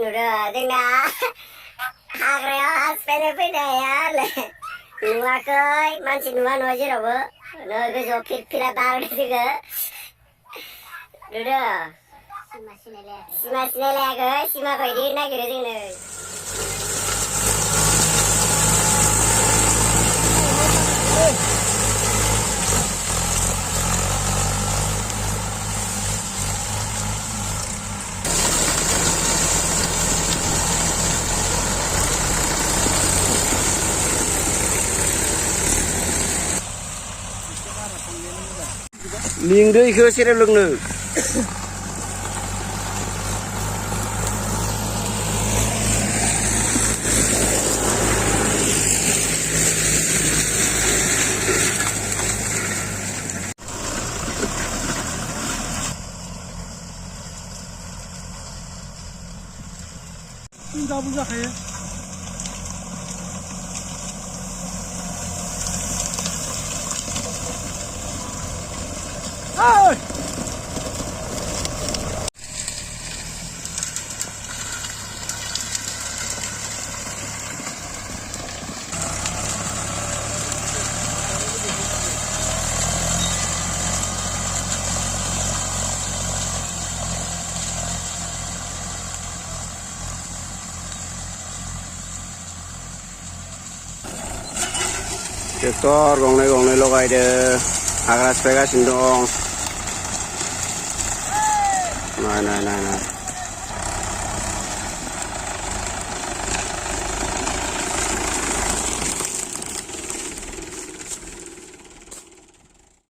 नुदो जोंना हाग्रायाव हासपेनो फैनायालै नुवाखै मानसि नुवा न'आ जेरावबो गोजौआव फिरफिला बारदों जोङो नुदो सिमा सिनायलायाखै सिमाखौ इदि नागिरो जोंनो लिंदो इखो सेरेब लोंनो गाबोन जाखायो ट्रेक्टर गंनै लगायदो हाग्रा सिफायगासिनो दं नाय